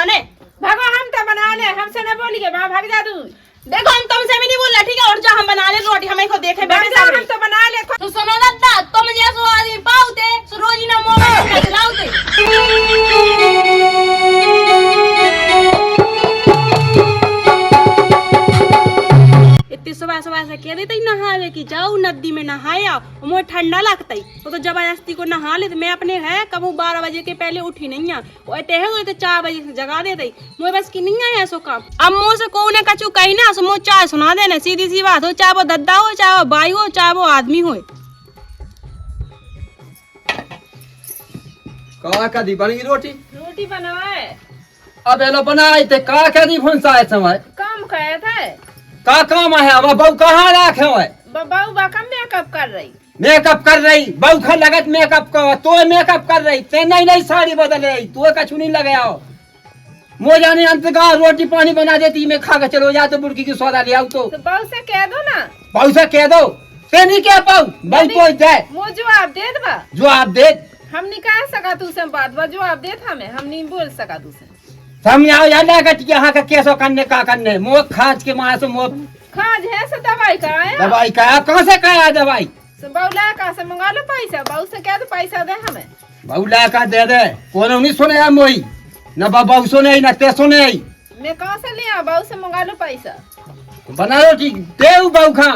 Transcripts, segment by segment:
खाने। भगो हम तो बना ले, हमसे न बोलिए वहाँ भाग जा तू। देखो हम तुमसे भी नहीं बोल रहे, ठीक है? और जा हम बना ले रोटी, हमें को देखे बैठे जा, हम तो बना ले। तो सुनो दत्ता, तुम जैसो आदमी पाउते सो रोजी ना मोबाइल चलाउते। इतनी सुबह सुबह से कह देते नहावे की जाओ नदी में नहाए आओ, मुझे ठंडा लगता ही तो जबरदस्ती को नहा ले। मैं अपने है कबू 12 बजे के पहले उठी नहीं है, तो 4 बजे से जगा देते, मुझे बस की नहीं है ऐसो काम। अब मुँह से को ने कचू कही ना सो मुझे चाय सुना देना, सीधी सी बात हो, चाहे वो दद्दा हो, चाहे वो बाई हो, चाहे वो आदमी हो। का दी बनी रोटी? रोटी बनाए अब एलो बनाए थे का दी फंसा समय काम कहे थे का काम है? अब बहू कहाँ रखे है? बहू बाका मेकअप कर रही। मेकअप कर रही? बहू खा लगत मेकअप कर, तो मेकअप कर रही, ते नई नई साड़ी बदल रही, तो कछु नहीं लगे आओ। मो जाने अंतगा रोटी पानी बना देती, मैं खा के चलो जा तो बुड़की की सौदा ले आओ। तो बहू से कह दो ना। बहू से कह दो, ते नहीं कह पाऊ, बहू तो जाए वो जवाब दे दबा, जवाब दे। हम नहीं कह सका तू से बात बा, जवाब दे था मैं, हम नहीं बोल सका तू से। समझाओ या लगत यहाँ का कैसो करने का करने, मुँह खाज के मारे से मुँह खाज है से दवाई का आया। दवाई का कहाँ से कहा दवाई? तो बहू ला का से मंगा लो पैसा, बहू से कह दो पैसा दे हमें। बहू ला का दे दे, कोनो नहीं सुने हम मोई न बहू सुने न ते सुने। मैं कहाँ से ले आ, बहू से मंगा लो पैसा। बना रोटी दे बहू खा।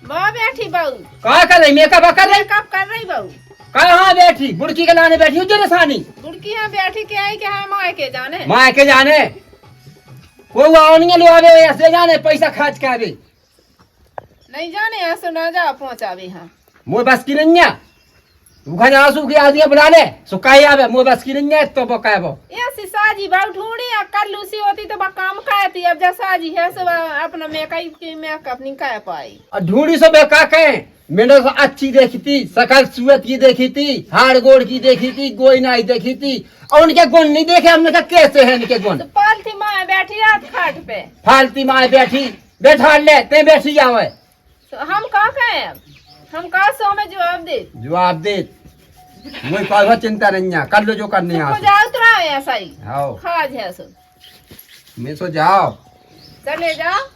वहाँ बैठी बहू, कहाँ कर रही? मेकअप कर रही? मेकअप कर रही बहू। कहाँ बैठी? बुड़की के लाने बैठी हूँ जरसानी। बुड़की यहाँ बैठी के आई के है माँ के जाने। माँ के जाने वो आओनिया लो आवे ऐसे जाने पैसा खर्च करे नहीं जाने ऐसा ना जा पहुँचावे यहाँ। मोह बस की नहीं है, तू खा आंसू की आदमी बुला ले सुकाई आवे, मोह बस की नहीं है तो बकाए वो ऐसी साजी बाऊ ढूंढी कर लूसी होती तो बा काम कहती, अब जा साजी है सब अपना मेकअप की मेकअप नहीं कह पाई। और ढूंढी सब का कहे मैंने तो अच्छी देखी थी, सकल सूरत की देखी थी, हाड़ गोड़ की देखी थी, गोई नाई देखी थी, और उनके गुण नहीं देखे। हमने कहा कैसे है इनके गुण? तो पालती माँ बैठी रात खाट पे, फालती माँ बैठी, बैठा ले ते बैठी जावे। तो हम कहा कहे, हम कहा सो में जवाब दे। जवाब दे, मुझे कोई चिंता नहीं है, कर लो जो करने तो जाओ उतरा ऐसा ही आओ खाज है सो, मैं सो जाओ चले जाओ।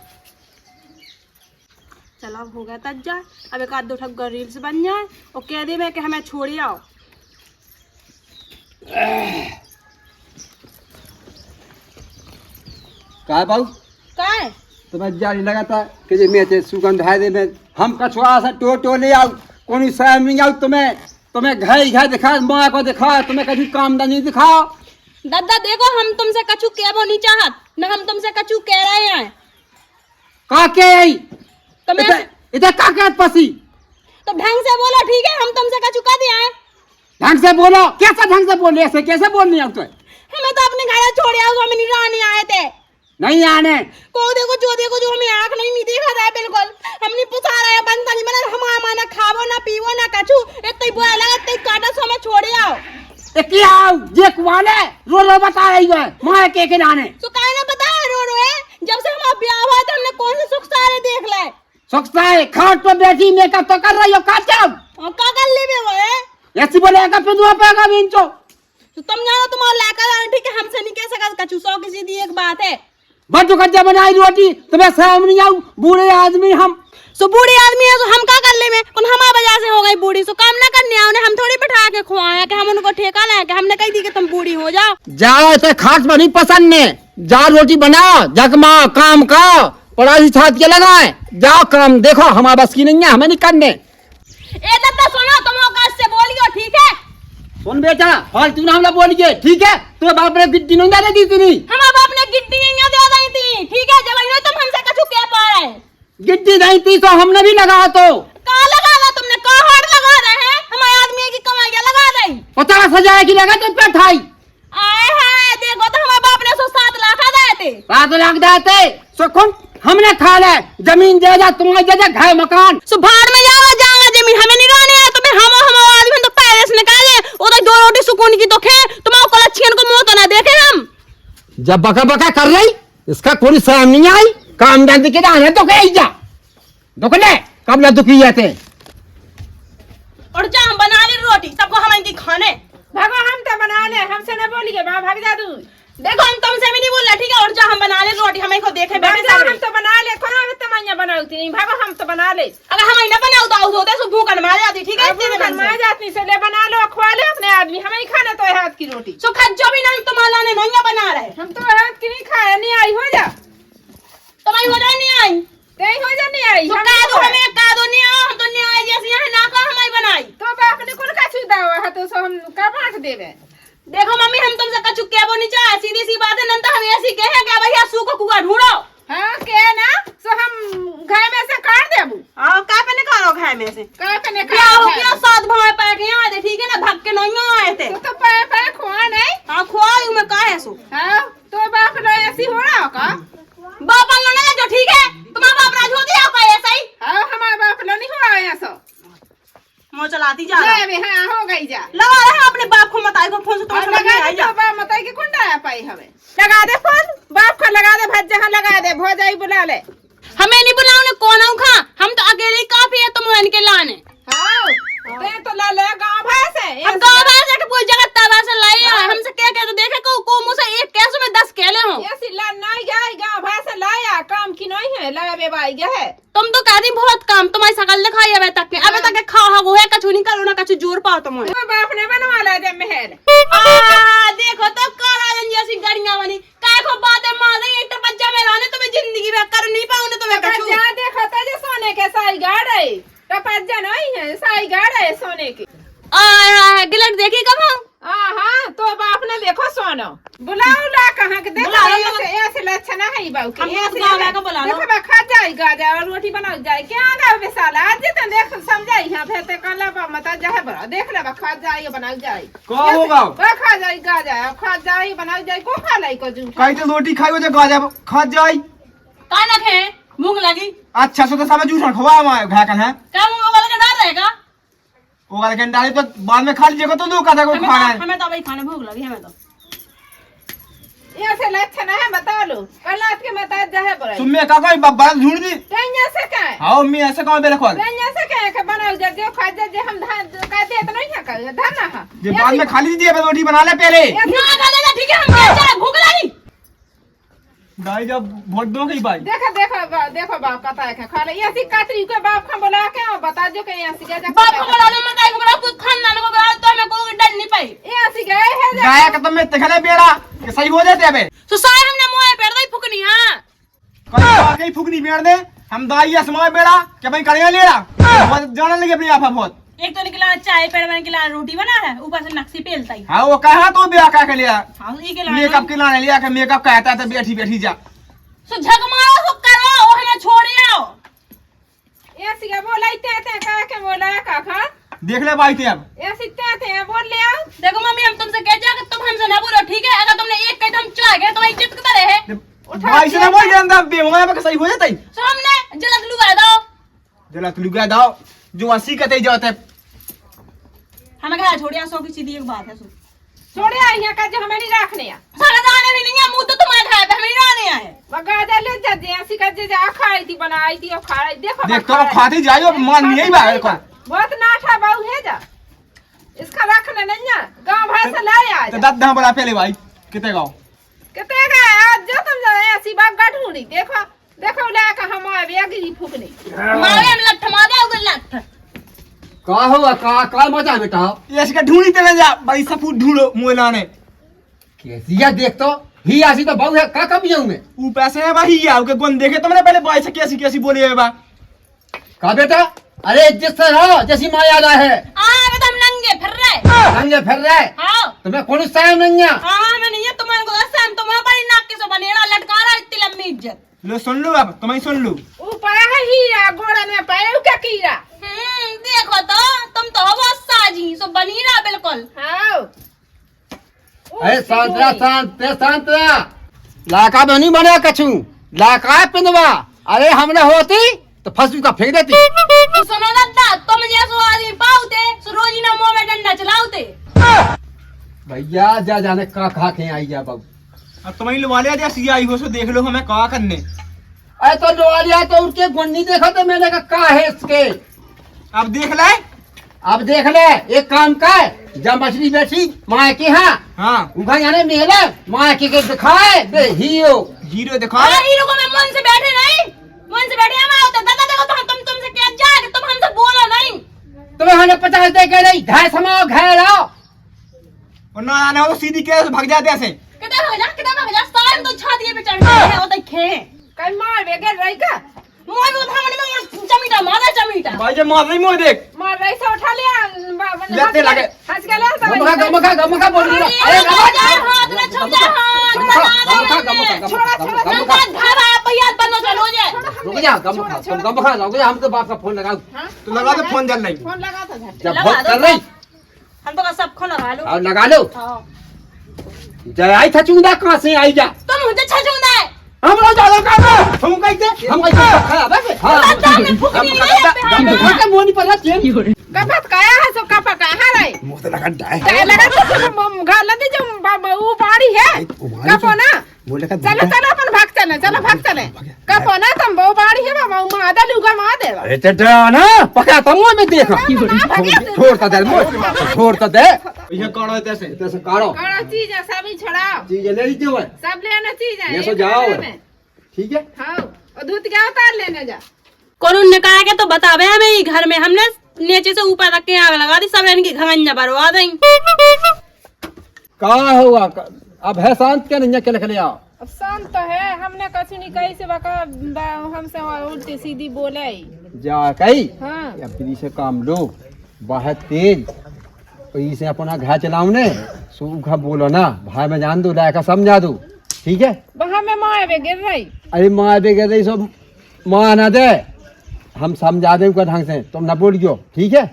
चलो अब हो गया तज जाए, अब एक आध दो ठग रील्स बन जाए और कह दे मैं कि हमें छोड़ आओ। का बाबू का है तुम्हें जारी लगा था कि जे मैं ते सुगंध है दे में हम कछुआ सा टो ले आओ, कोई शहर नहीं आओ, तुम्हें घर दिखा, माँ को दिखा, तुम्हें कभी काम नहीं दिखाओ। दादा देखो हम तुमसे कछु कहबो नहीं चाहत न, हम तुमसे कछु कह रहे हैं। का के तुम्हें इधर का कहत पसी? तो ढंग से बोलो, ठीक है? हम तुमसे कछु कह दिया है। ढंग से बोलो, कैसा ढंग से बोल, ऐसे कैसे बोलनी अब? तो हमें तो अपने घर छोड़ आओ, हम नहीं आए थे। नहीं आने को देखो जो हमें आँख नहीं देखा था बिल्कुल, हम नहीं पुछा रहे बंद नहीं बना, हम माना खावो ना पीवो ना कछु, इतनी बुरा लगा इतनी काटा सो हमें छोड़े आओ। क्या आओ जे कुआले रो बता रही है माँ के नाने तो काहे ना बता रो है, जब से हमारा ब्याह हुआ था हमने कौन से सुख सारे देख ले। सोचता है खाट पर बैठी मेकअप तो कर रही हो, का जब और का कर ले बे वो है ऐसी बोलेगा फिर दुआ पेगा बिंचो। तो तुम जानो तुम्हारा लाकर आने, ठीक है? हमसे नहीं कह सका कछु, सौ की सीधी एक बात है। बच्चों कच्चा बनाई रोटी तुम्हें शर्म नहीं आऊ? बूढ़े आदमी हम सो बूढ़ी आदमी है, तो हम का कर ले में कौन हमारा वजह से हो गई बूढ़ी, सो काम ना करने आओ ने, हम थोड़ी बैठा के खुआया कि हम उनको ठेका लाए कि हमने कही दी कि तुम बूढ़ी हो जाओ। जाओ ऐसे खाट पर नहीं पसंद ने, जा रोटी बनाओ, जगमा काम का पढ़ाई छात के लगाए, जाओ काम देखो, हमारा बस की नहीं है, हमें नहीं करने। ए दत्ता सुनो, तुम औकात से बोलियो, ठीक है? सुन बेटा फालतू ना हमला बोलिए, ठीक है? तो बाप ने गिट्टी नहीं डाले दी थी, हमारे बाप ने गिट्टी नहीं दे दी थी, ठीक है? जब इन्होंने तुम हमसे कछु कह पा रहे गिट्टी नहीं थी तो हमने भी लगा, तो कहाँ लगा तुमने, कहाँ हार लगा रहे हैं? हमारे आदमी की कमाइयाँ लगा रही 50,000 की लगा तो पे ठाई आए हैं, देखो तो हमारे बाप ने 7 लाख दिए थे, 7 लाख देते सो कौन हमने खा ले, जमीन दे जा तुम्हारे दे जा, घर मकान सो भाड़ में जाओगा जमीन हमें नहीं रहने है, तुम्हें हम आदमी तो पैसे से निकाले और तो 2 रोटी सुकून की तो खे, तुम्हारे कलच्छियन को मुंह तो ना देखे हम। जब बका बका कर रही इसका कोई शर्म नहीं आई, काम धंधे के दाने तो कहीं जा दुखले कब ना दुखी जाते। और जा हम बना ले रोटी सबको हम इनकी खाने। भगो हम तो बना ले, हमसे न बोलिए वहाँ भाग जा तू। देखो हम तुमसे भी नहीं बोल रहे, ठीक है? और जो हम बना ले रोटी हमें को देखे बैठे बेटा सामने। हम तो बना ले, कौन में तमैया बनाउती नहीं भागो, हम तो बना ले। अगर हम ना बनाओ तो आउट होते सो भूख मार जाती, ठीक है? इतने मन मैं से जाती से ले बना लो, खवा ले अपने आदमी, हमें ही खाना तो है हाथ की रोटी। सो खज्जो भी नहीं तुम्हारा ने नहीं बना रहे, हम तो हाथ की नहीं खाया, नहीं आई हो जा, तुम्हारी हो जाए नहीं आई नहीं हो जा, नहीं आई तो हम कह दो तो हमें, कह दो नहीं आओ, हम तो नहीं आए जैसे यहाँ ना का हमारी बनाई। तो बाप ने कुल का सुधा हुआ है तो सो हम का बांट देवे। देखो मम्मी हम तुमसे कछु क्या बोलनी चाहे, सीधी सी बात है, नंद हम ऐसी कहे क्या भैया सू को कुआ ढूंढो। हाँ के ना सो हम घर में से काट देबू, आओ का पे निकालो खाए में से का कने क्या हो गया, साथ भाई पै के आए थे, ठीक है ना? भग के नहीं आए थे। तो पे पे खुआ नहीं। हां खुआई में का है सो हाँ तो बाप रे ऐसी हो रहा का। बाप ना जो ठीक है, तुम्हारा बाप राज हो दिया का ऐसा ही। हाँ हमारा बाप लो नहीं हुआ ऐसा, मो चलाती जा जा बे हाँ हो गई जा। लगा रहा अपने बाप को बताई को फोन से और तुम्हारे लगा आई दे जा तो बाप मताई के कुंडा आ पाई हमें, लगा दे फोन बाप का, लगा दे भज जहाँ लगा दे भो जाई बुला ले। हमें नहीं बुलाओ कौन आऊं खा, हम तो अकेले ही काफी है तुम इनके लाने। हाँ ते तो ला ले गांव भाई से हम गांव में से पूरी जगह तवा से लाए हैं, हमसे क्या कहते देखे को मुंह से एक कैसे में 10 केले हो। ये सिला नहीं गई गांव भाई से लाया, काम की नहीं है, लगा बे भाई गया है। तुम तो कहती बहुत काम, तुम्हारी शकल दिखाई अबे तक के, अबे तक के खा हो है कछु नहीं करो ना कछु जोर पाओ तुम। तो बाप ने बनवा ला दे महल। देखो तो काराजन जैसी गड़ियां बनी, काय को बातें मार रही एक बच्चा में रहने तुम्हें जिंदगी में कर नहीं पाऊंगा तुम्हें कछु। जा देखो तो जो सोने के साई गाड़ है, टपज्जा नहीं है, साई गाड़ है सोने की। आय हाय गिलट देखी कब हम? हाँ तो बाप ने देखो सोनो बुलाओ ला कहाँ के देखो, बुला लो। ऐसे लक्षण है ही बाबू हम के, तो ऐसे गाँव में को बुला लो। देखो बा खा जाए गाजा और रोटी बनाओ जाए, क्या गाँव में साला आज जितना देख समझाई यहाँ फिर ते कला बा मता जाए बड़ा देख ले बा खा जाए बनाओ जाए, का होगा? बा खा जाए गाजा खा जाए बनाओ जाए, को खा लाई को जूठा। कहीं तो रोटी खाई हो गाजा खा जाई। का न खे भूख लगी अच्छा सो तो सब जूठा खवा मार घा कन है क्या मुंह वाला का डर रहेगा? वो वाला के डाली तो बाद में खा लीजिएगा तो दो का को खाना है। हमें तो अभी खाने भूख लगी हमें तो। ऐसे लक्षण है बता लो, कल रात के मता जाए बड़ा तुम में का कोई बब्बा ढूंढ दी। कहीं से क्या है, हां मैं ऐसे कहां पे रखवा कहीं से क्या है के बनाओ जा जो खा जा जे हम धान का दे तो नहीं है का धान ना ये बाद में खा लीजिए रोटी बना ले पहले। ना खा लेगा ठीक है, हम क्या चाहे भूख लगी। दाई जब वोट दो गई भाई देखो देखो बाप कता है खा ले, ऐसी कातरी के बाप का बोला के बता जो के ऐसी जा बाप को बुला लो, मताई को बुला, खुद खानदान को बुला तो हमें कोई डर नहीं पाई। ऐसी गए है जा गाया का तुम में तखले बेड़ा कि सही हो जाते अबे तो सारे हमने मुंह पे दई फुकनी। हां कहीं आगे फुकनी बेड़ दे हम दाई असमा बेड़ा के भाई कड़िया ले रहा बहुत जाने लगे अपनी आपा बहुत। एक तो निकला चाय पेड़ बन के ला रोटी बना है, ऊपर से नक्सी पेलता ही। हां वो कहा तो ब्याह का के लिया हां ई के ला मेकअप के लाने लिया के मेकअप कहता था बैठी बैठी जा सो झक मारो सो करो ओ हमें छोड़ आओ। ऐसी का बोला इते का के बोला का खा देख ले भाई थे अब ऐसी ते बोल ले आओ। देखो मम्मी हम तुमसे कह जा कि तुम हमसे ना बोलो, ठीक है? अगर तुमने एक कह तो हम चला गए तो इज्जत की तरह है। भाई से ना बोल जानता बेवंगा पे सही हो जाता ही सो हमने जल्द लुगा दो, जला तू लुगा दाओ जो 80 कते जाते हमें कहा छोड़िया सो की सीधी एक बात है। सो छोड़े आई यहाँ का जो हमें नहीं रखने या सारा जाने भी नहीं है, मुंह तो तुम्हारे खाए पे हमें नहीं आने आए। बगा दे ले जा जे ऐसी का जे खाई थी बनाई थी और खाई देखो देख तो खाती जाइयो मान नहीं भाई को बहुत नाठा बाऊ है जा, इसका रखने नहीं है गांव भाई से लाया तो दद ना बड़ा पहले भाई कितने गाओ कितने का आज जो तुम जाए ऐसी बात गाठूड़ी देखो देखो ला का हम आवे अगली फूकनी मारे हम लठ मारे उधर लठ का हुआ का मजा बेटा ये इसका ढूंढी तेरे जा भाई सब ढूंढो मुंह लाने कैसिया देख तो ही आसी तो बहु है का कब जाऊं मैं वो पैसे है भाई या के कौन देखे तुमने पहले भाई से कैसी कैसी बोली है बा का बेटा अरे जिस तरह जैसी माँ याद है अबे तो हम नंगे फिर रहे। रंगे फिर रहे हां तुम्हें कौन सा नहीं है हां मैं नहीं है तुम्हारे को दस हम तुम्हारे बड़ी नाक के सो बनेड़ा लटका रहा इतनी लंबी इज्जत। लो सुन लो अब तुम्हें सुन लो ऊपर है हीरा गोड़ा में पैर क्या कीड़ा। देखो तो तुम तो हो साजी सो बनी रहा बिल्कुल। हां अरे शांत रहा लाका में नहीं बना कछु लाका पिंदवा अरे हमने होती तो फंसू का फेंक देती तो सुनो दद्दा तुम जैसो आदमी पाउते सो रोजी ना मुंह में डंडा चलाउते। भैया जा जाने का खा के आई जा बाबू अब तुम्हें लुवा लिया जा सी आई हो सो देख लो हमें का करने। अरे तो लोलिया तो उनके गुंडी देखा तो मैंने कहा है इसके अब देख ले अब देख ले एक काम का है जब मछली बैठी माँ के हाँ हाँ उनका यानी मेला माँ के दिखाए बे हीरो हीरो दिखा अरे हीरो को मैं मन से बैठे नहीं, मन से बैठे हम होते दादा देखो तो हम तुमसे क्या जाए, तुम हमसे बोलो नहीं। तुम्हें हमें 50 दे के नहीं ढाई समाओ घर आओ और ना आना वो सीधी के भाग जाते ऐसे। कितना भगा सारे तो छाती पे चढ़ गए हैं, वो देखे कई मार बेगे रही का मोय वो धामने में चमीटा मारा चमीटा भाई जब मार रही मोह देख मार रही से उठा लिया लगते लगे। हंस के ले गमखा बोल रही अरे हाथ ना छम जा, हाथ छोड़ा धावा पैया बनो चलो जे रुक जा गमखा रुक जा हम तो बाप का फोन लगाओ तो लगा दे फोन जल नहीं। फोन लगा था झट जब बहुत कर रही हम तो का सब खो लगा लो। और लगा लो हां जय आई था चुंदा कहां से आई जा तुम मुझे छछुंदा है, हम लोग ज्यादा काम हम कैसे खराब है हां गमखा का मोनी पर चेन कपत काया है सो कपा कहां रही मुंह से लगा डाय काय लगा तो घर लदी जो वो बाड़ी है कपो ना बोले का चलो चलो अपन भाग चले कपो ना तुम वो बाड़ी है बाबा मादा लुगा मार दे अरे चटा ना पका तो मुंह में देखो छोड़ता दे ये कौन है तैसे तैसे काढ़ो कड़ा चीज है सभी छोड़ाओ चीजें ले लीजिए वो सब लेना चीज है ये सो जाओ ठीक है हाँ और दूध क्या उतार लेने जा कौन ने कहा के तो बतावे हमें ही घर में हमने नीचे से ऊपर तक के आग लगा दी, सब इनकी घंजा बरवा दें। कहाँ होगा अब है शांत क्या नहीं के लिया अब शांत तो है, हमने कछु नहीं कही से बका हमसे उल्टी सीधी बोले जा कही हाँ अब फ्री से काम लो बहुत तेज इसे अपना घर चलाऊ ने सूखा बोलो ना भाई में जान दो लायका समझा दो ठीक है। वहाँ में माँ बे गिर रही अरे माँ दे गए सब माँ ना दे हम समझा दे उनका ढंग से तुम ना बोलियो ठीक है।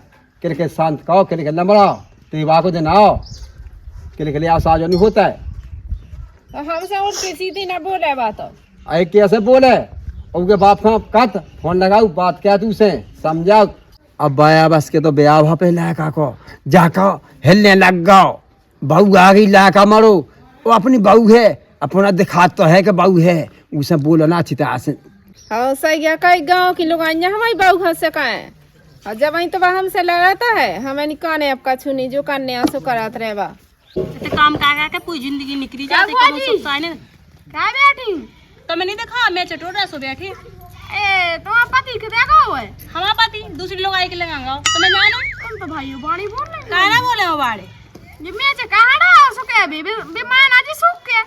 के शांत कहो के नंबर तेवा को दिन आओ के लिए आसाजो नहीं होता है तो हमसे उल्टी सीधी न बोले बात अरे कैसे बोले उनके बाप का कत फोन लगाऊ बात क्या तू से समझाओ। अब बाया बस के तो ब्याह पे लाका को जाको हिलने लग गओ बहू आ गई लाका मारो वो अपनी बहू है अपना दिखा तो है कि बहू है उसे बोलो ना अच्छी तरह से। हाँ सही है कई गाँव की लोग हमारी बहू हंस से कहे और जब वही तो वह हमसे लड़ाता है हमें नहीं काने अब का छूनी जो करने आंसू करात रहे बा ऐसे काम का के पूरी जिंदगी निकली जाती कब सब साइने क्या बैठी तो मैं नहीं देखा मैं चटोरा सो बैठी ए तुम्हारा पति के देखा हुआ है हमारा पति दूसरी लोग आई के लगाऊंगा तो मैं जानो तुम तो भाइयों बाड़ी बोल रहे काहे ना बोले हो बाड़े ये मैं चे कहां ना सुके बीमार ना जी सुक के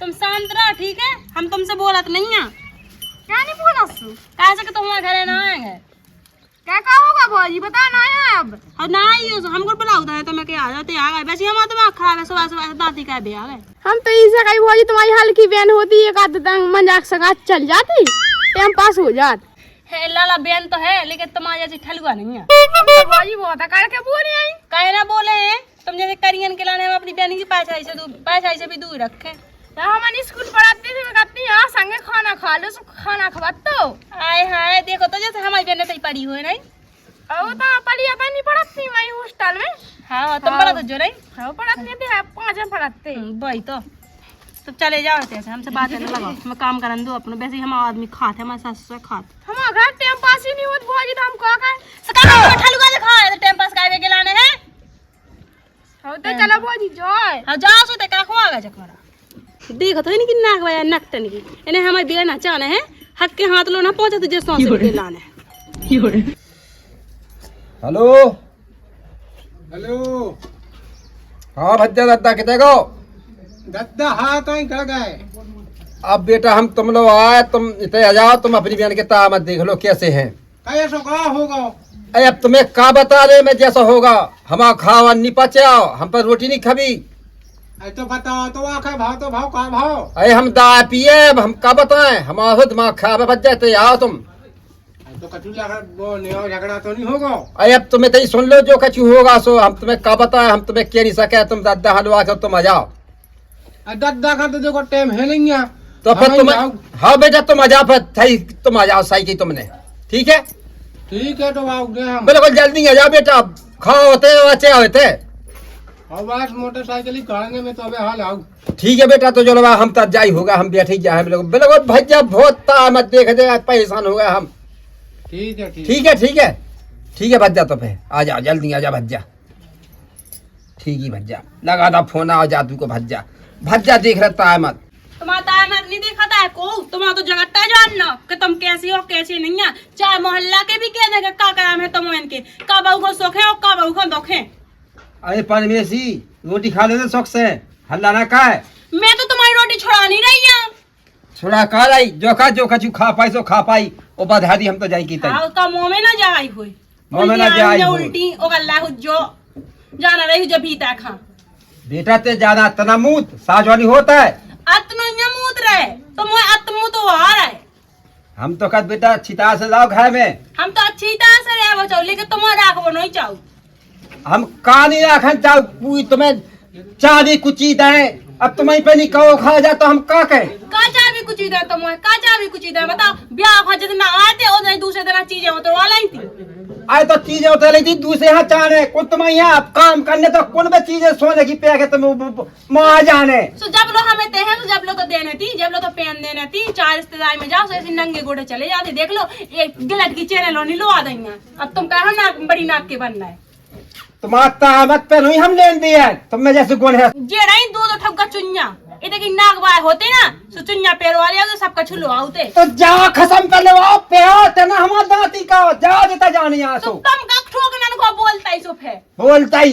तुम शांत रहो ठीक है। हम तुमसे बोलत नहीं है क्या नहीं बोला सु काहे से कि तुम हमारे घरे ना आएंगे क्या होगा भौजी बता ना आया अब और ना आई हो हमको बुलाओ था तो मैं क्या आ जाते आ गए वैसे हम तो खराब है सुबह सुबह दादी का भी आ गए हम तो इसे कही भौजी तुम्हारी हल्की बहन होती एक आध तंग मजाक सगात चल जाती टाइम पास हो जात है लाला बहन तो है लेकिन तुम्हारे जैसे ठलुआ नहीं है भौजी बहुत करके बोली आई काहे ना बोले हैं तुम जैसे करियन के लाने हम अपनी बहन की पैसा से भी दूर रखे हम स्कूल पढ़ाती थी कहती हां संगे खाना खा लो खाना खवात तो आए हाय देखो तो जैसे हमारी बहन तो पड़ी हुई नहीं ओ तो पढ़िया तो नहीं पढ़ती मैं हॉस्टल में हाँ तुम पढ़ा तो जो नहीं हाँ पढ़ाती थी 5 पढ़ाते वही तो चले जाओ ऐसे हमसे बात करने लगाओ मैं काम करन दो अपने वैसे ही हम आदमी खाते हमारे सास से खाते हमारा घर टाइम पास ही नहीं होत भौजी तो हम का कहे सका ठलुआ दिखा है टाइम पास काहे के लाने हैं हो तो चलो भौजी जोय हां जाओ सो ते का खोगा जकरा देखो तो इनकी नाक वाया नकटन की इन्हें हमारे बेना चाहने हैं हक के हाथ लो ना पहुंचे तुझे सौंसे के लाने। हेलो हेलो हाँ भज्जा दत्ता कितने गो दद्दा हाँ कहीं कर गए। अब बेटा हम तुम लोग आए तुम इतने आ जाओ तुम अपनी बहन के तामत देख लो कैसे हैं। कैसे कहा होगा अरे अब तुम्हें का बता रहे मैं जैसा होगा हमारा खावा नहीं पचाओ हम पर रोटी नहीं खबी तो बताओ तो आखिर भाव तो भाव का भाव अरे हम दाए पिए अब हम का बताएं हमारा दिमाग खराब है बच जाते आओ तुम तो कचू वो झगड़ा तो नहीं होगा। अरे अब तुम्हें तो सुन लो जो कचू होगा सो हम तुम्हें का बताएं हम तुम्हें कह नहीं सके तुम दादा हलवा कर तुम आ जाओ। दद्दा का तो देखो टाइम है नहीं है तो फिर तुम हाँ बेटा तुम आ जाओ फिर तुम आ जाओ सही की तुमने ठीक है तो आओगे हम बिल्कुल जल्दी आ जाओ बेटा खाओ होते अच्छे होते आवाज मोटरसाइकिल ही करने में तो अबे हाल आओ ठीक है बेटा तो चलो हम तक जाई होगा हम बैठे जाए बिल्कुल भैया बहुत मत देख दे परेशान हो गए हम। ठीक है ठीक है ठीक है ठीक है भज्जा तो फिर आ जाओ जल्दी आ जाओ भज्जा ठीक ही भज्जा लगा था फोन आओ जादू को भज्जा देख रहता है मत। तुम्हारा मत नहीं दिखाता है को, तुम्हारा तो जगता जानना कि तुम कैसी हो कैसी नहीं है। चाहे मोहल्ला के भी कह देगा का काम है तुम इनके, का बहू को सोखे और का बहू को दोखे। अरे परमेशी रोटी खा लेते शौक से, हल्ला ना का है। मैं तो तुम्हारी रोटी छोड़ा नहीं रही हूँ। छोड़ा का रही जो कछु खा पाई सो खा पाई ओ बधाई हम तो जाई की तई। हाँ, उसका मुंह में ना जाई हुई, मुंह में ना जाई हुई। उल्टी ओ गल्ला हो जो जाना रही जब भीता खा। बेटा ते ज्यादा तनामूत साजवानी होता है। अतमूत रहे तो मैं अतमूत तो आ रहा है। हम तो कद बेटा छिता से जाओ घर में, हम तो अच्छी तरह से रहे बचाओ, लेकिन तुम राखबो नहीं चाहो। हम का नहीं रखन चाहो, पूरी तुम्हें चाबी कुची दे। अब तुम्हें पे नहीं कहो खा जा तो हम का कहे। का चाबी कुछ दे तुम, का चाबी कुछ दे बताओ। ब्याह खा जितना आते और नहीं दूसरे तरह चीजें हो तो वाला ही थी। आए तो चीजें उतर ली थी दूसरे यहाँ चाने कुल तुम्हें यहाँ काम करने तो कुल में चीजें सोने की पे तुम माँ जाने। तो जब लो हमें ते हैं तो जब लो तो देने थी, जब लो तो पेन देने थी। चार रिश्तेदारी में जाओ ऐसे नंगे गोड़े चले जाते। देख लो एक गिलट की चेने लो नहीं लो आ देंगे। अब तुम कहो नाक बड़ी नाक के बनना है। तुम्हारा मत पे नहीं हम लेन दिया तुम में जैसे गुण है। जेड़ा ही दो ठपका चुन्या इतने की नाक बाय होते ना तो चुन्या पैर वाले तो सबका छुलो आउते। तो जा खसम कर लो आप पे आते ना हमारा दांती का जा देता जाने यहाँ तो सो तुम का ठोकना को बोलता ही सुफ है बोलता ही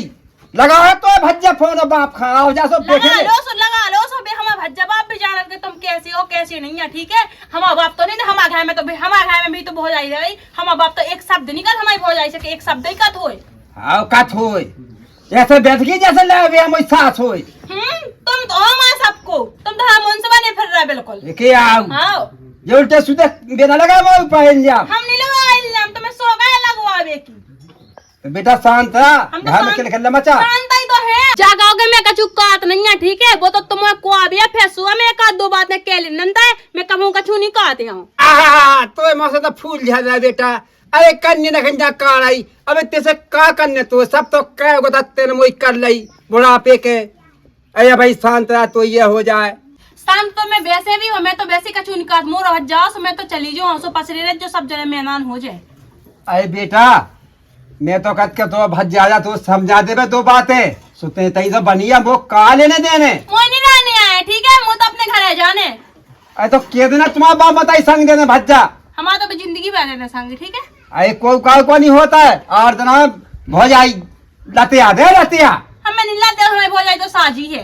लगा है तो भज्जा फोन बाप खाओ जा सो देखे लगा लो सो बे हमारा भज्जा बाप भी जानत के तुम कैसे हो कैसे नहीं है। ठीक है हमारा बाप तो नहीं ना, हमारे घर में तो हमारे घर में भी तो बहुत आई रही। हमारा बाप तो एक शब्द नहीं कर हमारी बहुत आई सके, एक शब्द ही कत होए। हाँ कथ होए ऐसे बैठगी जैसे लगे हम सास होए। तुम तो हमारे सबको तुम तो हम उनसे बने फिर रहे बिल्कुल। लेके आओ हाँ ये उल्टे सीधे बिना लगा वो पहन जा। हम नहीं लगा इल्जाम, तुम्हें सो गए लगवावे की। तो बेटा शांत रहा हम तो घर में खेल खेल मचा शांत ही तो है। जागाओगे मैं कछु कात नहीं है। ठीक है वो तो तुम्हें को आबिया फैसुआ में एक आध दो बातें कह ले नंदा है। मैं कहूँ कछु नहीं कहते हूँ। तो मौसम तो फूल जा बेटा। अरे कन्या नखन जा कार आई अबे तेसे का करने तो सब तो कह को तेरे मोई कर लई बुढ़ापे के। अरे भाई शांत रहा तो ये हो जाए। शांत तो मैं वैसे भी हूँ, मैं तो वैसे कछु नहीं कहती। मोर हट जाओ सो मैं तो चली जाऊँ सो पसरे रह जो सब जने मैदान हो जाए। अरे बेटा मैं तो कद के तो भज जा तो समझा दे दो बातें सुते तई तो बनिया वो का लेने देने मोई नहीं रहने आए। ठीक है मुँह तो अपने घर है जाने। अरे तो के देना तुम्हारा बाप बताई संग देने भज जा। हमारा तो जिंदगी बने संग। ठीक है अरे को नहीं होता है और जना भो जाई लतिया दे लतिया हमें नहीं लाते हमें बोल जाए तो साजी है।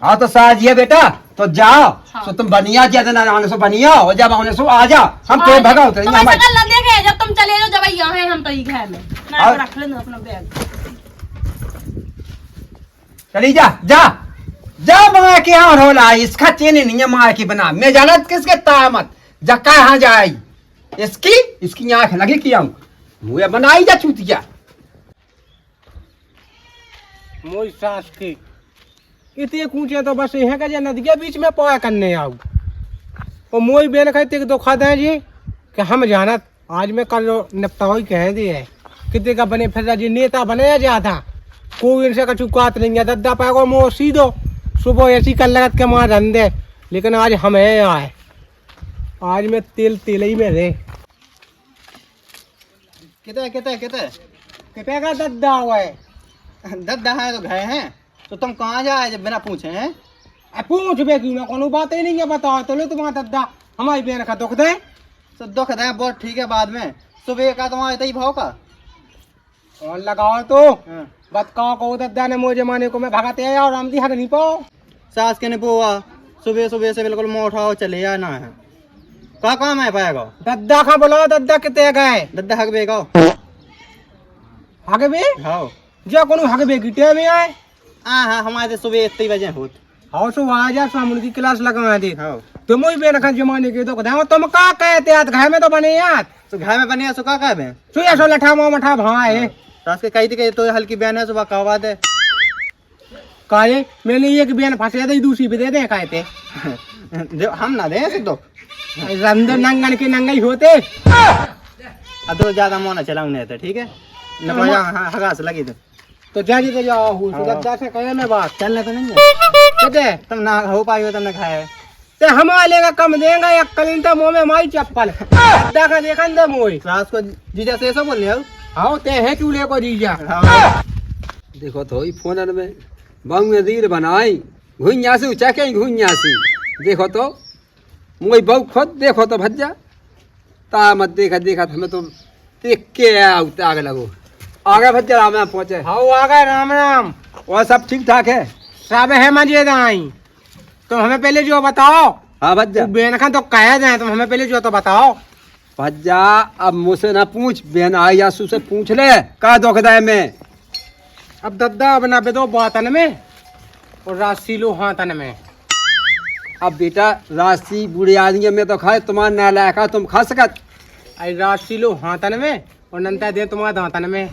हाँ तो साज है बेटा तो जाओ। हाँ। तो तुम बनिया ज्यादा ना आने से बनिया हो जब आने से आ जा हम तो भगाओ तो ऐसा कर ला देखे जब तुम चले जाओ जब यहाँ है हम तो ये घर में ना रख लेना अपना बैग। चली जा जा जा माँ के यहाँ रोला इसका चेन नहीं है माँ की बना मैं जाना किसके तामत जक्का यहाँ जाए इसकी आंख लगी किया मुझे बनाई जा चूतिया। मोई सास की इतने कूचे तो बस यहाँ का नदी के बीच में पोया करने आऊ और मोई बेन कहते धोखा दें जी कि हम जानत आज मैं कल निपटाओ ही कह दिए कितने का बने फिर जी नेता बने जा था कोई इनसे का चुकात नहीं है। दद्दा पाएगो मोह सीधो सुबह ऐसी कर लगत के माँ धंधे, लेकिन आज हम है आए आज मैं तेल ही में रहे कितने का दद्दा हुआ है। दद्दा है तो गए हैं तो तुम कहाँ जाए जब बिना पूछे हैं। पूछ बे क्यों ना कोनो बात ही नहीं है बताओ तो लो तुम्हारा दद्दा हमारी बहन का दुख दे तो दुख दे बहुत ठीक है बाद में सुबह का तुम्हारा इतना ही भाव का और लगाओ तो बात कहो दद्दा ने मोजे माने को मैं भगाते आया और रामदी हट नहीं पाओ सास के ने पोआ सुबह सुबह से बिल्कुल मुँह उठाओ चले या ना है कहाँ काम है पाएगा दद्दा का बोलो दद्दा कितने गए दद्दा हक बेगा हगबे हाँ जो कोनो हगबे गिटे में आए हाँ हमारे सुबह इतनी बजे होत हाँ सो आ जा सामने की क्लास लगा दे हाँ तुम ही बेन का जमाने के तो कदा तुम का कहते याद घर में तो बने याद तो घर में बने सो का है सुया सो लठा मो मठा भाए सास के कही थी तो हल्की बहन है सुबह कहवा दे काहे मैंने एक बहन फंसे दे दूसरी भी दे दे कहते जो हम ना दे सिद्धो अंदर नंगन के नंगई होते अब तो ज्यादा मोना चलाऊंगे तो ठीक है हगा से लगी तो जाजी तो जाओ तो दद्दा से कहे मैं बात चलने तो नहीं है कहते तुम ना हो पाई हो तुमने खाया ते हम लेगा कम देंगे या कलिंता मुंह में माई चप्पल दद्दा का देखन दे मोई सास को जीजा से ऐसा बोल रहे हो हाँ ते है क्यों ले को जीजा देखो तो ही फोन में बहु रील बनाई घुइयासी ऊंचा के घुइयासी देखो तो मोई बहु खुद देखो तो भज्जा ता मत देखा देखा हमें तो देख के आगे लगो आगे भज्जा राम राम पहुंचे। हाउ आ गए राम राम। और सब ठीक ठाक है? सब है मजेदाई। तुम हमें पहले जो बताओ। हाँ भज्जा। बेनखा तो कह जाए, तुम हमें पहले जो तो बताओ। भज्जा अब मुझसे ना पूछ, बेन आई आसू से पूछ ले का दुखदाय में। अब दद्दा अब ना बेदो बातन में और राशि लो हाथन में। अब बेटा राशि बूढ़े आदमी में तो खाए, तुम्हारा ना लायका तुम खा सकत। आई राशि लो हाथन में और नंता दे तुम्हारा दांतन में।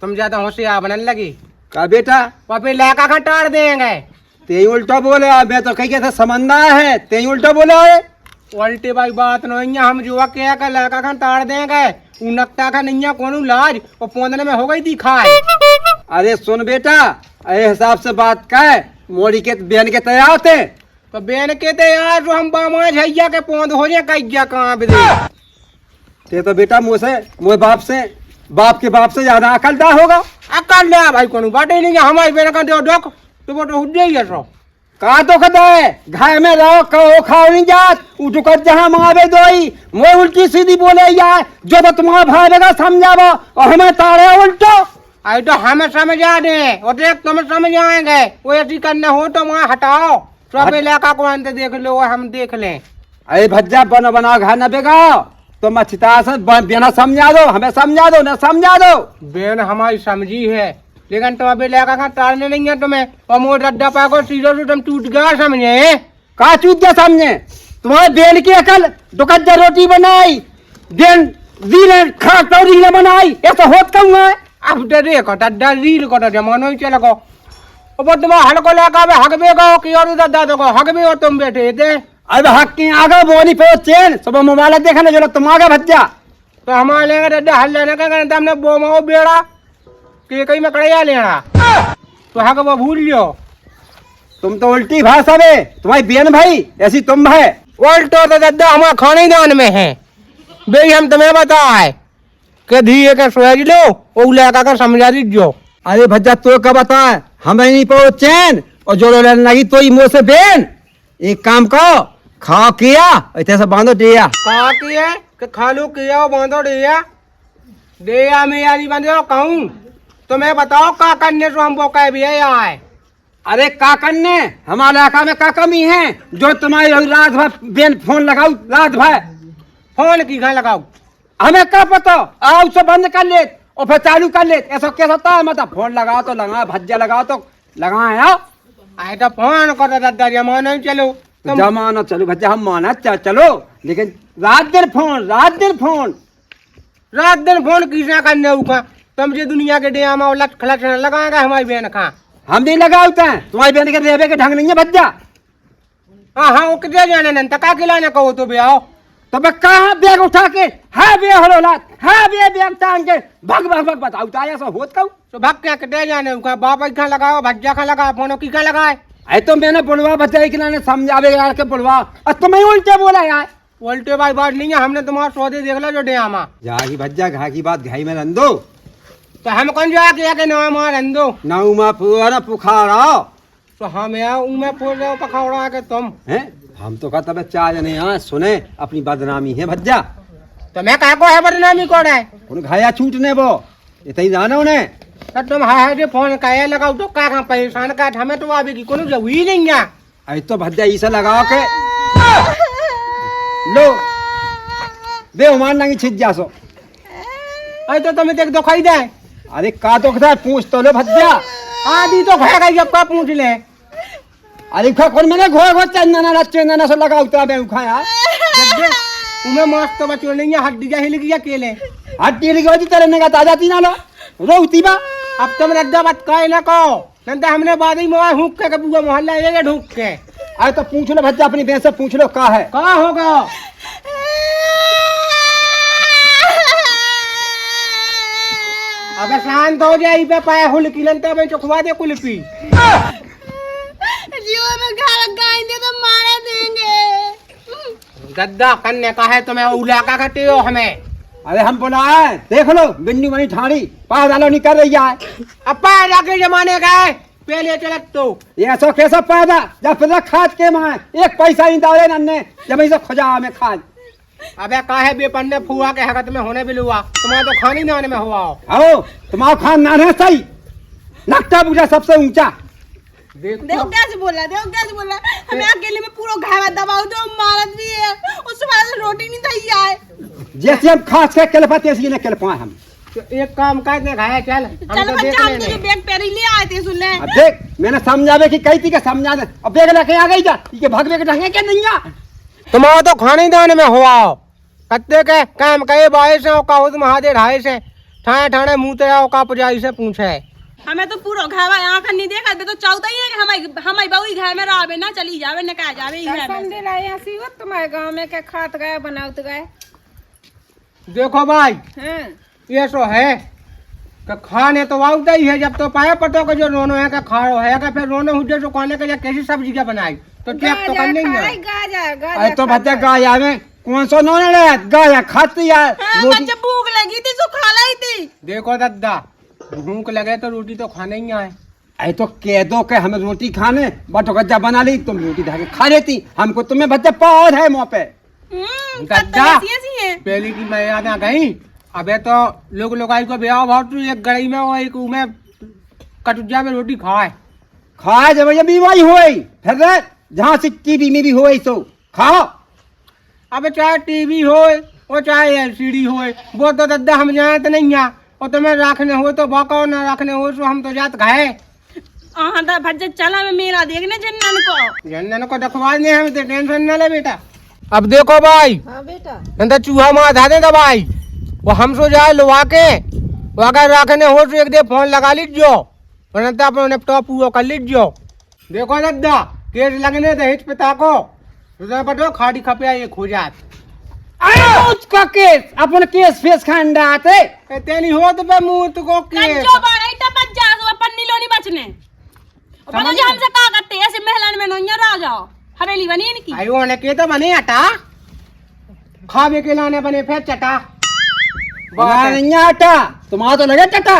तुम ज्यादा होशियार बनने लगी का बेटा? पापी लाका खा टार देंगे। ते उल्टा बोले, मैं तो कही गया था समझना है, ते उल्टा बोला है। उल्टी भाई बात नहीं है, हम जुआ क्या का लाका खा टार देंगे। उनकता का नहीं है कौन लाज और पोंदने में हो गई थी खाए। अरे सुन बेटा, अरे हिसाब से बात कह, मोड़ी के बेन के तैयार थे तो बेन के तैयार जो हम बामा झैया के पोंद हो जाए कैया कहाँ भी दे। ते तो बेटा मुझसे मोए बाप के बाप से ज्यादा अकलदार होगा। अकल ले भाई कोनो बाटे नहीं है, हमारी बेन का दो डोक तो वो तो हुड जाइए सो। कहा तो खदा है घर में रहो, कहो खाओ नहीं जात उठकर जहाँ मावे दोई मोए उल्टी सीधी बोले यार, जो तो तुम्हारा भाई लगा समझावो और हमें तारे उल्टो। आई तो हमें समझ आ दे और देख तुम्हें समझ आएंगे। वो ऐसी करने हो तो वहाँ हटाओ, सब इलाका को अंत देख लो हम देख लें। अरे भज्जा बना घर न बेगाओ, तो मछता से बिना समझा दो, हमें समझा दो न समझा दो। बेन हमारी समझी है लेकिन तुम अभी इलाका का टालने नहीं है तुम्हें। और मोर अड्डा पाको सीधो से तुम टूट गया समझे। कहा चूत गया समझे? तुम्हारे बेन की अकल दुकद्दा रोटी बनाई बेन रील खा तो रील बनाई, ऐसा होत क्यों है? अब डरे को अड्डा रील को जमानो ही चला को वो तुम हड़को लगा में हक में गो कि और दादा को हक में हो तुम बैठे थे। अब हक के आगे बोनी पे चैन सब मोबाइल देखने जो तुम आगे भज्जा तो हमारे डड्डा हल लेने का कहते हमने बोमाओ बेड़ा कि कहीं में कड़िया लेना तो हक वो भूल लियो। तुम तो उल्टी भाषा में, तुम्हारी बेन भाई ऐसी तुम है उल्टो तो दादा हमारा खाने दान में है। भाई हम तुम्हें बताए कि धीरे के सोच लो वो लगा कर समझा दीजियो। अरे भज्जा तो कब बताए हमें नहीं पो चैन और जोड़ो लेने लगी तो मुंह से बेन। एक काम करो खाओ किया ऐसे से बांधो दिया कहा किया कि खालू किया बांधो दिया में यारी बांधो कहूँ तुम्हें बताओ का करने से हमको कह भी है आए। अरे का करने हमारे इलाका में का कमी है जो तुम्हारी रात भर बेन फोन लगाऊ रात भर फोन की घर लगाओ हमें क्या पता, आओ उसे बंद कर ले और फिर चालू कर ले, ऐसा कैसा होता है? मतलब फोन लगाओ तो लगा, भज्जा लगाओ तो लगाए आओ। आए तो फोन करो दादा जमाना नहीं चलो तो जमाना चलो भज्जा हम माना चलो, लेकिन रात दिन फोन रात दिन फोन किसने करने उका तुम जो दुनिया के डे आमा लट खलट लगाएगा हमारी बहन खा। हम नहीं लगाते हैं, तुम्हारी बहन के रेबे के ढंग नहीं है भज्जा। हाँ वो कितने जाने नंता का खिलाने कहो तो भी आओ तो मैं कहाँ बैग उठा के है बे हलो लात है बे बैग टांग के भग बताओ तो ऐसा होत कहूँ तो भग क्या कितने जाने उका बाप खा लगाओ भज्जा खा लगा फोन की खा लगाए। अरे तो मैंने बुलवा बच्चा के लाने समझावे यार के बुलवा और तुम्हें उल्टे बोला यार। उल्टे भाई बात नहीं है, हमने तुम्हारा सौदे देख ला जो डे आमा जागी भज्जा घा की बात घाई में रंदो तो हम कौन जा के आके नवा मार रंदो नाऊ मा पुआरा पुखारा तो हम यहाँ मैं फोड़ रहे हो पखाड़ा के तुम हैं। हम तो कहता है चार जने यहाँ सुने अपनी बदनामी है भज्जा। तो मैं कहा को है बदनामी कौन है उन घाया छूटने वो इतना ही जाना उन्हें। तो तुम हाय जो फोन का लगाओ तो का परेशान का हमें तो आवे की कोनो जरूरी ही नहीं है। अरे तो भज्जा इसे लगाओ के लो बे उमान नंगी छिज जासो। अरे तो तुम्हें देख दो खाई दे। अरे का तो कहता है पूछ तो लो भज्जा। आदि तो खाएगा जब का पूछ ले। अरे खा कौन मैंने घोड़ा चंदना से लगाओ तो मैं उखाया तुम्हें मस्त तो बचो नहीं है हड्डी जा हिल गया केले हड्डी लगी होती तेरे ने का ताजा तीना लो रोती बा। अब तुम रद्दा बात काहे ना कहो नंदा हमने बाद ही मोबाइल हुक के पूरा मोहल्ला ये ढूक के। अरे तो पूछ लो भज्जा अपनी बहन से पूछ लो का है कहाँ होगा अगर शांत हो जाए पे पाया हुल की लंता में चुकवा दे कुल्फी जीवन में घर गाएंगे तो मारे देंगे। गद्दा करने का है तुम्हें उलाका करते हो हमें अरे हम बुलाए, देख लो बिन्नी वही ठाड़ी पाव डालो नहीं कर रही है। अब पैदा के जमाने का है, पहले चलत तो ये सो कैसा पैदा जब फिर खाद के माए एक पैसा नहीं डाले नन्ने जब इसे खुजा में खाद। अबे काहे बेपन्ने फुआ के हकत में होने भी लुआ, तुम्हारा तो खानी ना में हुआ हो। आओ तुम्हारा खानदान है सही, नक्टा पूजा सबसे ऊंचा। देखो कैसे बोला, देखो कैसे बोला, हमें अकेले में पूरा घावा दबाओ तो मारत भी है, उससे बाद रोटी नहीं थई आए। जैसे हम खास के कल पाते ऐसे ही न कल पाए हम। तो एक काम करने खाया चल, हम चलो तो देख बच्चा, हम तो लेने। जो बैग पैरी ले आए थे सुन ले। अब देख मैंने समझावे कि कही थी कि समझा दे, अब बेग लेके आ गई जा ये भगवे के ढंगे क्या नहीं आ। तुम्हारा तो खानी दाने में हुआ हो, कत्ते के काम कहे बाई से का उस महादेव ढाई से ठाणे ठाणे मुंह तेरा का पुजारी से पूछे। हमें तो पूरा घावा आंख नहीं देखा तो चाहता ही है कि हमारी बहू घर में रहे ना चली जावे न कहा जावे घर में। समझे लाई ऐसी हो तुम्हारे गांव में के खात गए बनाउत गए। देखो भाई हैं ये सो है कि खाने तो वाउता ही है, जब तो पाया पटो के जो रोनो है का खाओ है का फिर रोनो हुजे जो खाने के कैसी सब्जी क्या बनाई तो चेक तो करने ही है। गाजा अरे गाजा तो बच्चा गाय आवे कौन सा नोने ले गाय खाती है हाँ, रोटी। बच्चा भूख लगी थी सो खा लाई थी। देखो दादा भूख लगे तो रोटी तो खाने ही आए। अरे तो कह दो कि हमें रोटी खाने बटो गज्जा बना ली तुम रोटी ढाके खा लेती, हमको तुम्हें बच्चा पाद है मुँह पे। गद्दा। ऐसी है। पहले की मैं याद आ गई, अबे तो लोग आई को ब्याह भाव एक गड़ी में वो एक में कटुजा में रोटी खाए खाए जब ये बीमारी हुई फिर जहाँ से टीवी में भी हुई तो खाओ। अबे चाहे टीवी हो और चाहे एलसीडी हो, वो तो दादा हम जाए तो नहीं आ, और तुम्हें रखने हो तो बाका ना रखने हो तो हम तो जात गए हाँ तो भज्जा चला मैं मेला देखने जन्नन को। जन्नन को दखवाने हम तो टेंशन ना ले बेटा। अब देखो भाई हाँ बेटा अंदर चूहा मार धा दे दवाई वो हम सो जाए लोहा के वो अगर रखने हो तो एक दे फोन लगा लीजिए वरना तो अपना लैपटॉप पूरा कर लीजिए। देखो दादा केस लगने तो हिच पिता को तो पटो खाड़ी खपिया ये खो जात उसका केस अपन केस फेस खांडा आते तेनी हो तो पे मुंह तो को केस कंजो बाड़े तो बच जा सो पन्नी लोनी बचने। और पता जो हमसे कहा करते हैं ऐसे महलन में नोइया रह जाओ हवेली बनी इनकी। आयो ने के तो बने आटा खावे के लाने बने फिर चटा नहीं आटा तुम्हारा तो लगे टटा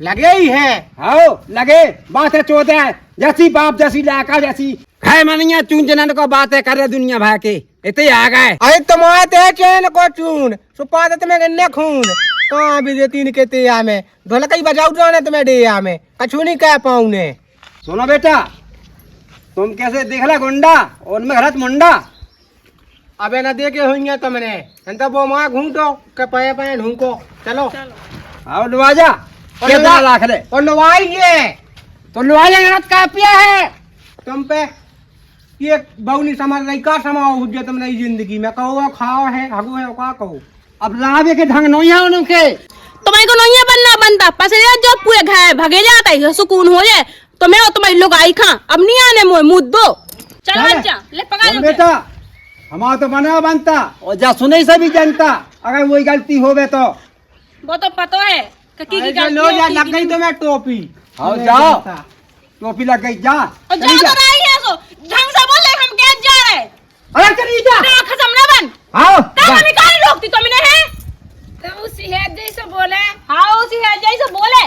लगे ही है। आओ लगे बात है चौथे जैसी बाप जैसी लाका जैसी है मनिया चून जनन को बातें कर रहे दुनिया भर के इतने आ गए। अरे तुम्हारे ते चैन को चून सुपात तुम्हें गन्ने खून कहाँ भी देती इनके तेया में ढोलक ही बजाऊ जाने तुम्हें डेया में कछु नहीं कह पाऊँ ने। सुनो बेटा तुम कैसे देखला गुंडा और उनमें घरत मुंडा। अबे न देखे हुई तुमने तो वो माँ घूमो के पाए पाए ढूंढो चलो आओ लुआजा कितना लाख ले और नवाइए तो लुआजा गलत का पिया है तुम पे ये बहुनी समझ रही का समाओ हुज्जे तुमने इस जिंदगी में कहो खाओ है हगो है का कहो। अब लावे के ढंग नहीं है उनके तुम्हारे को नोइया बनना बनता पसे जो पूरे घर भगे जाता है सुकून हो जाए तो मैं तुम्हारी लोग आई खा अब नहीं आने मोए मुद्दो चल बच्चा ले पका लो बेटा हमारा तो बना बनता और जा सुने से भी जनता अगर वही गलती होवे तो वो तो पता है कि अरे गलती लो जा होती लग गई थी। तुम्हें टोपी आओ जाओ टोपी लग गई जा और चली जा जा। तो रही है सो ढंग से बोले हम क्या जा रहे अरे चली जा ना खसम ना बन आओ तब हमें काहे रोकती तुमने है तो उसी है जैसे बोले हाँ उसी है जैसे बोले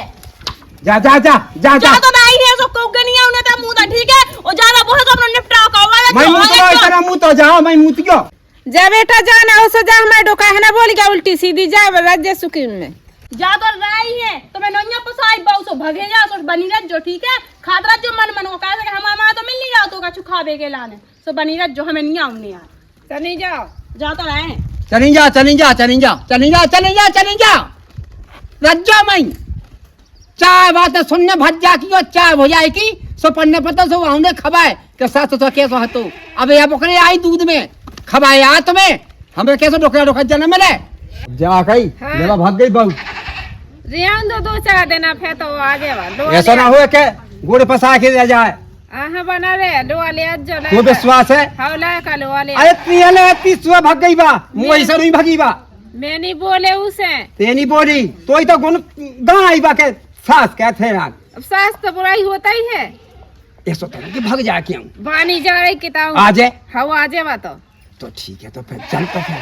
जा जा जा जा जा तो नहीं है सो कोग नहीं है उन्हें तो मुंह था ठीक है और ज्यादा बहुत अपना निपटाओ का मैं मुंह तो तेरा मुंह तो जाओ मैं मुंह क्यों जा बेटा जाना हो सो जा हमारे डोका है ना बोल क्या उल्टी सीधी जा राज्य सुखी में जा तो रही है तो मैं नोइया पसाई बाऊ सो भगे जा सो बनी रह जो ठीक है खादरा जो मन मन को कहा कि हमारा मां तो मिल नहीं रहा तो का छुखा बे के लाने सो बनी रह जो हमें नहीं आउने यार चली जाओ जा तो रहे हैं चली जा चली जा चली जा चली जा चली जा चली जा रज्जा मैं चाय बात सुनने भज्जा की और चाय हो जाए की सो पन्ने पता सो हमने खबाए के साथ तो कैसे हतो अब ये बकरे आई दूध में खबाए आ तुम्हें हमें कैसे डोकरा डोका जन्म मिले जा गई हाँ। मेरा भाग गई बहू रियान दो चला देना फिर तो आ जाएगा ऐसा ना हो के गुड़ पसा के रह जाए हाँ बना रे दो वाले जो तो विश्वास है हौला का लो वाले अरे पियले इतनी सुबह भाग गई बा मुंह ऐसा नहीं भागी बा मैं नहीं बोले उसे तेनी बोली तो ही तो गुण गां आई बा के सास कहते हैं अब सास तो बुराई होता ही है ऐसा तो कि भाग जा क्यों बानी जा रही किताब आ जाए हवा आ जाए तो तो ठीक है तो फिर चल तो फिर